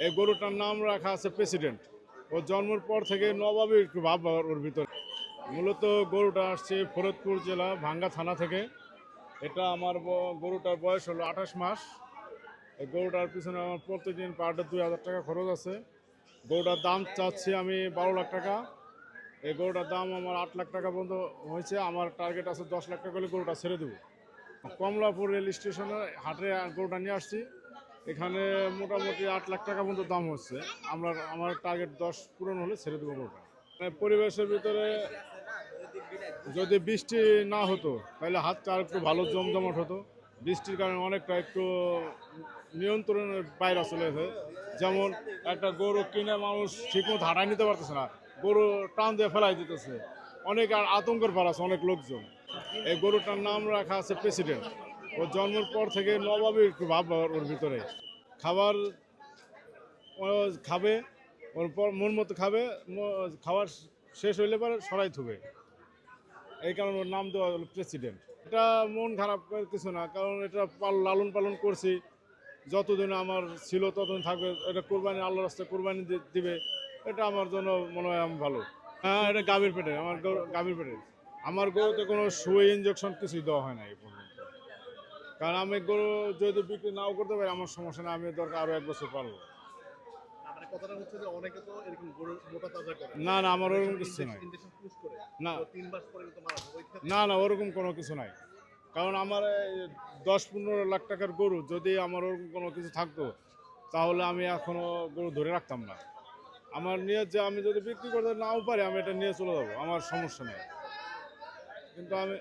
এই গরুটার নাম রাখা আছে প্রেসিডেন্ট। ওর জন্মের পর থেকে নবাবী একটু ভাব ওর ভিতরে। মূলত গরুটা আসছে ফরিদপুর জেলা ভাঙ্গা থানা থেকে। এটা আমার গরুটার বয়স হলো 28 মাস। এই গরুটার পিছনে আমার প্রতিদিন পার ডে 2000 টাকা খরচ আছে। গরুটার দাম চাচ্ছি আমি 12 লাখ টাকা। এই গরুটার দাম আমার 8 লাখ টাকা পর্যন্ত হয়েছে। আমার টার্গেট আছে 10 লাখ টাকা হলে গরুটা ছেড়ে দেবো। কমলাপুর রেল স্টেশনে হাটে গরুটা নিয়ে আসছি। এখানে মোটামুটি 8 লাখ টাকা পর্যন্ত দাম হচ্ছে। আমার টার্গেট 10 পূরণ হলে ছেড়ে দেবো গরুটা। মানে পরিবেশের ভিতরে যদি বৃষ্টি না হতো তাহলে হাতটা আর একটু ভালো জমজমাট হতো। বৃষ্টির কারণে অনেকটা একটু নিয়ন্ত্রণের বাইরে চলে গেছে। যেমন একটা গরু কিনে মানুষ ঠিকমতো হাঁটায় নিতে পারতেছে না, গরু টান দিয়ে ফেলাই দিতেছে। অনেক আর আতঙ্কের পাড়াছে অনেক লোকজন। এই গরুটার নাম রাখা আছে প্রেসিডেন্ট। ওর জন্মের পর থেকে নবাবী একটু ভাব ওর ভিতরে। খাবার ও খাবে, ওর পর মন মতো খাবে, খাবার শেষ হইলে পরে সরাই থুবে। এই কারণে ওর নাম দেওয়া হলো প্রেসিডেন্ট। এটা মন খারাপ করার কিছু না, কারণ এটা লালন পালন করছি। যতদিন আমার ছিল ততদিন থাকবে। এটা কোরবানি, আল্লাহর রাস্তায় কোরবানি দিবে। এটা আমার জন্য মনে হয় আমি ভালো। হ্যাঁ, এটা গাভীর পেটে, আমার গাভীর পেটে। আমার গরুতে কোনো সুই ইঞ্জেকশন কিছুই দেওয়া হয় না এই পর্যন্ত। কারণ আমি গরু যদি বিক্রি নাও করতে পারি আমার সমস্যা নেই, আমি দরকার আরও 1 বছর পারবো। মানে কথাটা হচ্ছে যে অনেকে তো এরকম গরু মোটা তাজা করে, না না, আমার অনেক ওরকম সময় কিছু নাই। ইনজেকশন পুশ করে, না তো 3 মাস পরে কিন্তু মারা যায়। ওই ক্ষেত্রে না না, ওরকম কোনো কিছু নাই। কারণ আমার 10-15 লাখ টাকার গরু, যদি আমার ওরকম কোনো কিছু থাকতো তাহলে আমি এখনো গরু ধরে রাখতাম না। আমার নিয়ে যে আমি যদি বিক্রি করতে নাও পারি আমি এটা নিয়ে চলে যাবো, আমার সমস্যা নেই। কিন্তু আমি